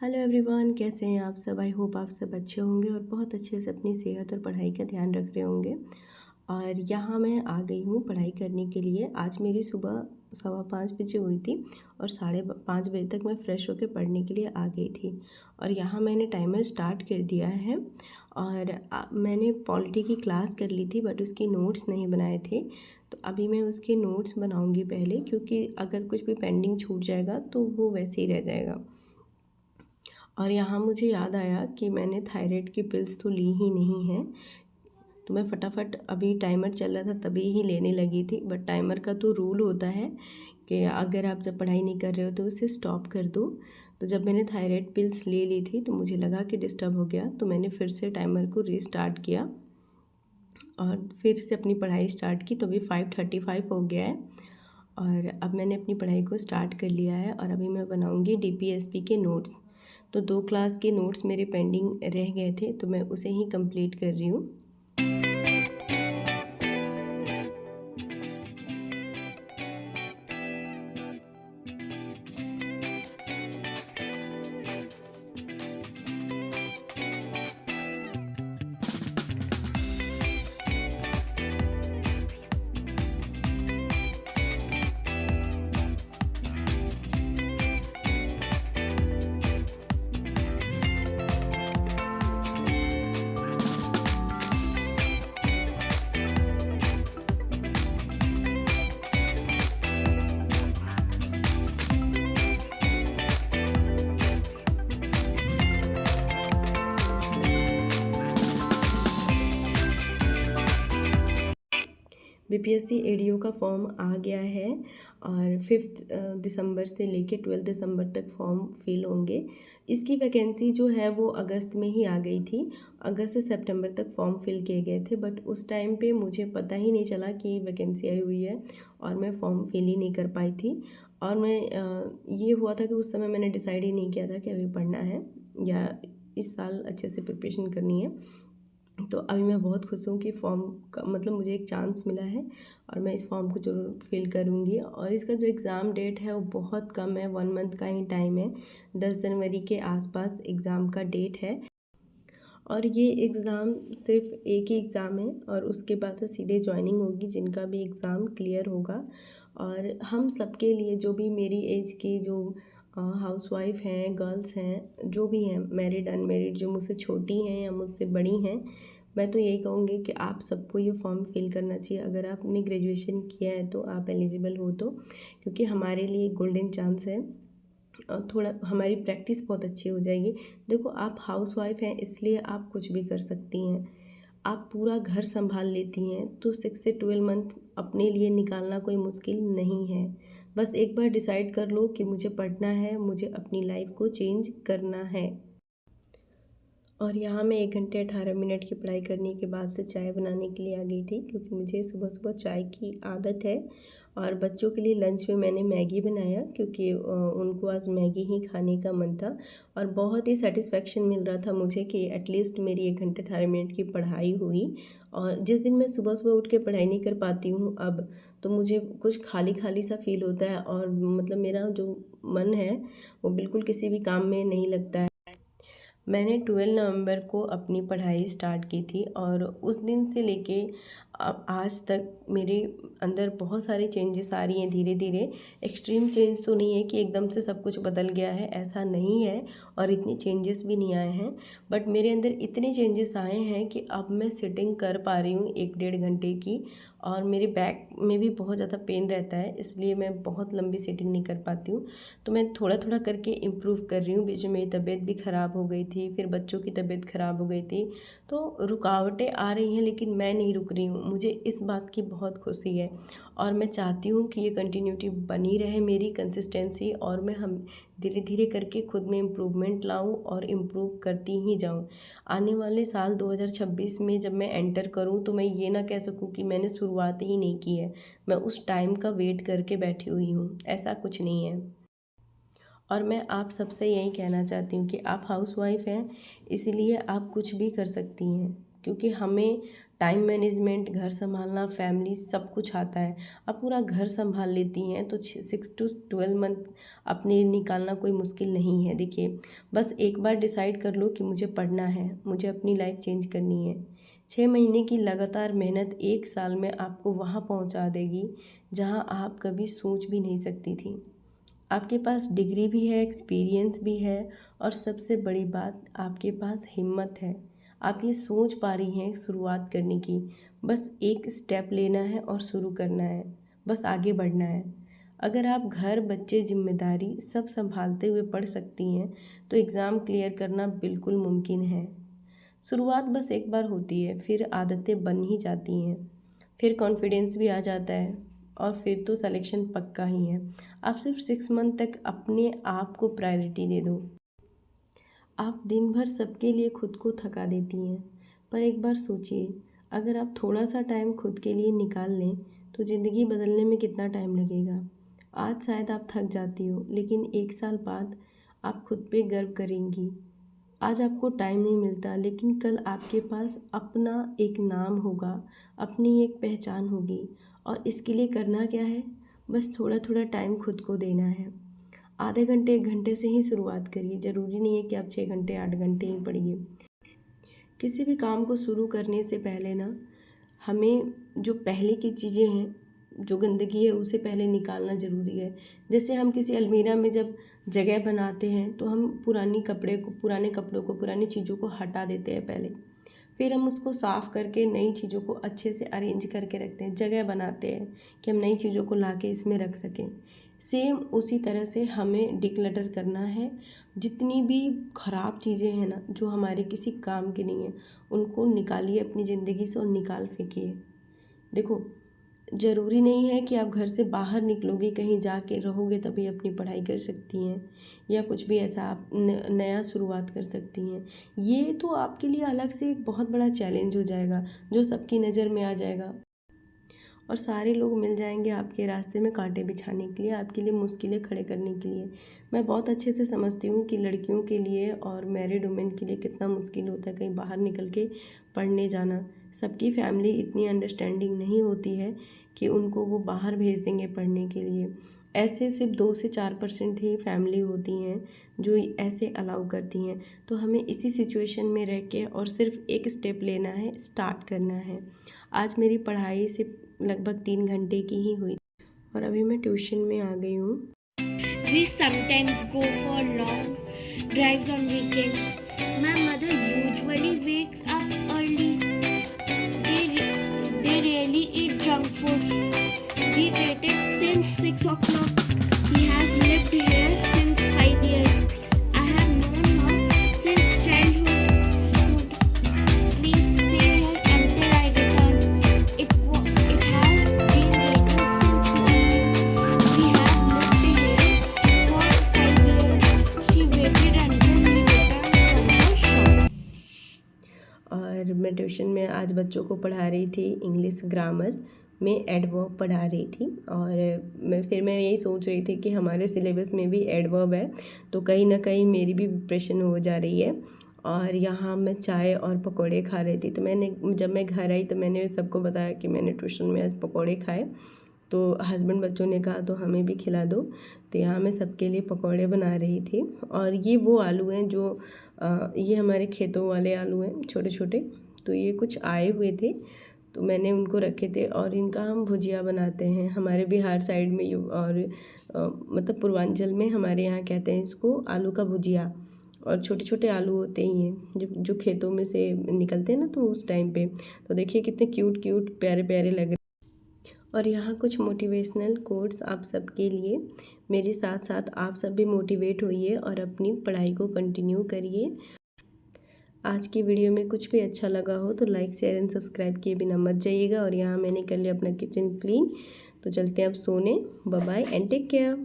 Hello everyone, कैसे हैं आप सब। आई होप आप सब अच्छे होंगे और बहुत अच्छे से अपनी सेहत और पढ़ाई का ध्यान रख रहे होंगे। और यहाँ मैं आ गई हूँ पढ़ाई करने के लिए। आज मेरी सुबह 5:15 बजे हुई थी और 5:30 बजे तक मैं फ़्रेश होकर पढ़ने के लिए आ गई थी। और यहाँ मैंने टाइमर स्टार्ट कर दिया है। और मैंने पॉलिटी की क्लास कर ली थी बट उसके नोट्स नहीं बनाए थे। तो अभी मैं उसके नोट्स बनाऊँगी पहले, क्योंकि अगर कुछ भी पेंडिंग छूट जाएगा तो वो वैसे ही रह जाएगा। और यहाँ मुझे याद आया कि मैंने थायराइड की पिल्स तो ली ही नहीं है। तो मैं फटाफट, अभी टाइमर चल रहा था तभी ही लेने लगी थी। बट टाइमर का तो रूल होता है कि अगर आप जब पढ़ाई नहीं कर रहे हो तो उसे स्टॉप कर दो। तो जब मैंने थायराइड पिल्स ले ली थी तो मुझे लगा कि डिस्टर्ब हो गया, तो मैंने फिर से टाइमर को रीस्टार्ट किया और फिर से अपनी पढ़ाई स्टार्ट की। तो अभी 5:35 हो गया है और अब मैंने अपनी पढ़ाई को स्टार्ट कर लिया है। और अभी मैं बनाऊंगी डीपीएसपी के नोट्स। तो 2 क्लास के नोट्स मेरे पेंडिंग रह गए थे, तो मैं उसे ही कंप्लीट कर रही हूँ। बीपीएससी एडीओ का फॉर्म आ गया है और 5 दिसंबर से लेके 12 दिसंबर तक फॉर्म फिल होंगे। इसकी वैकेंसी जो है वो अगस्त में ही आ गई थी। अगस्त से सितंबर तक फॉर्म फिल किए गए थे, बट उस टाइम पे मुझे पता ही नहीं चला कि वैकेंसी आई हुई है और मैं फॉर्म फिल ही नहीं कर पाई थी। और ये हुआ था कि उस समय मैंने डिसाइड ही नहीं किया था कि अभी पढ़ना है या इस साल अच्छे से प्रिपरेशन करनी है। तो अभी मैं बहुत खुश हूँ कि फॉर्म का मतलब मुझे एक चांस मिला है और मैं इस फॉर्म को ज़रूर फिल करूँगी। और इसका जो एग्ज़ाम डेट है वो बहुत कम है, 1 मंथ का ही टाइम है। 10 जनवरी के आसपास एग्ज़ाम का डेट है। और ये एग्ज़ाम सिर्फ एक ही एग्ज़ाम है और उसके बाद से सीधे ज्वाइनिंग होगी, जिनका भी एग्ज़ाम क्लियर होगा। और हम सबके लिए, जो भी मेरी एज की जो हाउसवाइफ हैं, गर्ल्स हैं, जो भी हैं, मैरिड अनमैरिड, जो मुझसे छोटी हैं या मुझसे बड़ी हैं, मैं तो यही कहूँगी कि आप सबको ये फॉर्म फिल करना चाहिए। अगर आपने ग्रेजुएशन किया है तो आप एलिजिबल हो तो, क्योंकि हमारे लिए गोल्डन चांस है। थोड़ा हमारी प्रैक्टिस बहुत अच्छी हो जाएगी। देखो, आप हाउसवाइफ हैं इसलिए आप कुछ भी कर सकती हैं। आप पूरा घर संभाल लेती हैं तो 6 से 12 मंथ अपने लिए निकालना कोई मुश्किल नहीं है। बस एक बार डिसाइड कर लो कि मुझे पढ़ना है, मुझे अपनी लाइफ को चेंज करना है। और यहाँ मैं 1 घंटे 18 मिनट की पढ़ाई करने के बाद से चाय बनाने के लिए आ गई थी, क्योंकि मुझे सुबह सुबह चाय की आदत है। और बच्चों के लिए लंच में मैंने मैगी बनाया, क्योंकि उनको आज मैगी ही खाने का मन था। और बहुत ही सेटिस्फेक्शन मिल रहा था मुझे कि एटलीस्ट मेरी 1 घंटे 18 मिनट की पढ़ाई हुई। और जिस दिन मैं सुबह सुबह उठ के पढ़ाई नहीं कर पाती हूँ अब, तो मुझे कुछ खाली खाली सा फील होता है और मतलब मेरा जो मन है वो बिल्कुल किसी भी काम में नहीं लगता है। मैंने 12 नवंबर को अपनी पढ़ाई स्टार्ट की थी और उस दिन से लेके अब आज तक मेरे अंदर बहुत सारे चेंजेस आ रही हैं धीरे धीरे। एक्सट्रीम चेंज तो नहीं है कि एकदम से सब कुछ बदल गया है, ऐसा नहीं है। और इतने चेंजेस भी नहीं आए हैं, बट मेरे अंदर इतने चेंजेस आए हैं कि अब मैं सिटिंग कर पा रही हूँ 1 डेढ़ घंटे की। और मेरे बैक में भी बहुत ज़्यादा पेन रहता है, इसलिए मैं बहुत लंबी सिटिंग नहीं कर पाती हूँ। तो मैं थोड़ा थोड़ा करके इम्प्रूव कर रही हूँ। बीच में मेरी तबीयत भी ख़राब हो गई थी, फिर बच्चों की तबीयत ख़राब हो गई थी। तो रुकावटें आ रही हैं लेकिन मैं नहीं रुक रही हूँ। मुझे इस बात की बहुत खुशी है और मैं चाहती हूँ कि ये कंटिन्यूटी बनी रहे, मेरी कंसिस्टेंसी, और मैं हम धीरे धीरे करके खुद में इम्प्रूवमेंट लाऊँ और इम्प्रूव करती ही जाऊँ। आने वाले साल 2026 में जब मैं एंटर करूँ तो मैं ये ना कह सकूँ कि मैंने शुरुआत ही नहीं की है, मैं उस टाइम का वेट करके बैठी हुई हूँ, ऐसा कुछ नहीं है। और मैं आप सबसे यही कहना चाहती हूँ कि आप हाउसवाइफ हैं, इसीलिए आप कुछ भी कर सकती हैं, क्योंकि हमें टाइम मैनेजमेंट, घर संभालना, फैमिली सब कुछ आता है। आप पूरा घर संभाल लेती हैं तो 6 to 12 मंथ अपने निकालना कोई मुश्किल नहीं है। देखिए, बस एक बार डिसाइड कर लो कि मुझे पढ़ना है, मुझे अपनी लाइफ चेंज करनी है। 6 महीने की लगातार मेहनत 1 साल में आपको वहाँ पहुँचा देगी जहाँ आप कभी सोच भी नहीं सकती थी। आपके पास डिग्री भी है, एक्सपीरियंस भी है और सबसे बड़ी बात, आपके पास हिम्मत है। आप ये सोच पा रही हैं शुरुआत करने की। बस एक स्टेप लेना है और शुरू करना है, बस आगे बढ़ना है। अगर आप घर, बच्चे, जिम्मेदारी सब संभालते हुए पढ़ सकती हैं तो एग्ज़ाम क्लियर करना बिल्कुल मुमकिन है। शुरुआत बस एक बार होती है, फिर आदतें बन ही जाती हैं, फिर कॉन्फिडेंस भी आ जाता है और फिर तो सिलेक्शन पक्का ही है। आप सिर्फ 6 मंथ तक अपने आप को प्रायोरिटी दे दो। आप दिन भर सबके लिए खुद को थका देती हैं, पर एक बार सोचिए, अगर आप थोड़ा सा टाइम खुद के लिए निकाल लें तो ज़िंदगी बदलने में कितना टाइम लगेगा। आज शायद आप थक जाती हो, लेकिन 1 साल बाद आप खुद पे गर्व करेंगी। आज आपको टाइम नहीं मिलता, लेकिन कल आपके पास अपना एक नाम होगा, अपनी एक पहचान होगी। और इसके लिए करना क्या है, बस थोड़ा थोड़ा टाइम खुद को देना है। आधे घंटे 1 घंटे से ही शुरुआत करिए, ज़रूरी नहीं है कि आप 6 घंटे 8 घंटे ही पढ़िए। किसी भी काम को शुरू करने से पहले ना, हमें जो पहले की चीज़ें हैं, जो गंदगी है उसे पहले निकालना ज़रूरी है। जैसे हम किसी अलमीरा में जब जगह बनाते हैं तो हम पुराने कपड़ों को, पुरानी चीज़ों को हटा देते हैं पहले। फिर हम उसको साफ़ करके नई चीज़ों को अच्छे से अरेंज करके रखते हैं, जगह बनाते हैं कि हम नई चीज़ों को लाके इसमें रख सकें। सेम उसी तरह से हमें डिक्लटर करना है। जितनी भी ख़राब चीज़ें हैं ना, जो हमारे किसी काम की नहीं है, उनको निकालिए अपनी ज़िंदगी से और निकाल फेंकिए। देखो, ज़रूरी नहीं है कि आप घर से बाहर निकलोगे, कहीं जाके रहोगे तभी अपनी पढ़ाई कर सकती हैं या कुछ भी ऐसा आप नया शुरुआत कर सकती हैं। ये तो आपके लिए अलग से एक बहुत बड़ा चैलेंज हो जाएगा, जो सबकी नज़र में आ जाएगा और सारे लोग मिल जाएंगे आपके रास्ते में कांटे बिछाने के लिए, आपके लिए मुश्किलें खड़े करने के लिए। मैं बहुत अच्छे से समझती हूँ कि लड़कियों के लिए और मैरिड वुमेन के लिए कितना मुश्किल होता है कहीं बाहर निकल के पढ़ने जाना। सबकी फैमिली इतनी अंडरस्टैंडिंग नहीं होती है कि उनको वो बाहर भेज देंगे पढ़ने के लिए। ऐसे सिर्फ 2 से 4% ही फैमिली होती हैं जो ऐसे अलाउ करती हैं। तो हमें इसी सिचुएशन में रह के और सिर्फ एक स्टेप लेना है, स्टार्ट करना है। आज मेरी पढ़ाई सिर्फ लगभग 3 घंटे की ही हुई और अभी मैं ट्यूशन में आ गई हूँ। We sometimes go for long drives on weekends. My mother usually wakes up early. They really eat junk food. We waited since 6 o'clock. He has lived here since 5 years. I have known her since childhood. Please stay here until I return. It has been waiting since morning. We have lived here for 5 years. She waited until he returned from the shop. और मैं tuition में आज बच्चों को पढ़ा रही थी, English grammar में एडवर्ब पढ़ा रही थी। और मैं यही सोच रही थी कि हमारे सिलेबस में भी एडवर्ब है, तो कहीं ना कहीं मेरी भी प्रिपरेशन हो जा रही है। और यहाँ मैं चाय और पकोड़े खा रही थी, तो जब मैं घर आई तो मैंने सबको बताया कि मैंने ट्यूशन में आज पकोड़े खाए। तो हस्बैंड बच्चों ने कहा तो हमें भी खिला दो, तो यहाँ मैं सबके लिए पकोड़े बना रही थी। और ये वो आलू हैं जो ये हमारे खेतों वाले आलू हैं, छोटे छोटे। तो ये कुछ आए हुए थे तो मैंने उनको रखे थे और इनका हम भुजिया बनाते हैं हमारे बिहार साइड में। और मतलब पूर्वांचल में हमारे यहाँ कहते हैं इसको आलू का भुजिया। और छोटे छोटे आलू होते ही हैं जो खेतों में से निकलते हैं ना, तो उस टाइम पे तो देखिए कितने क्यूट क्यूट प्यारे प्यारे लग रहे हैं। और यहाँ कुछ मोटिवेशनल कोट्स आप सबके लिए। मेरे साथ साथ आप सब भी मोटिवेट होइए और अपनी पढ़ाई को कंटिन्यू करिए। आज की वीडियो में कुछ भी अच्छा लगा हो तो लाइक, शेयर एंड सब्सक्राइब किए बिना मत जाइएगा। और यहाँ मैंने कर लिया अपना किचन क्लीन, तो चलते हैं अब सोने। Bye bye and take care.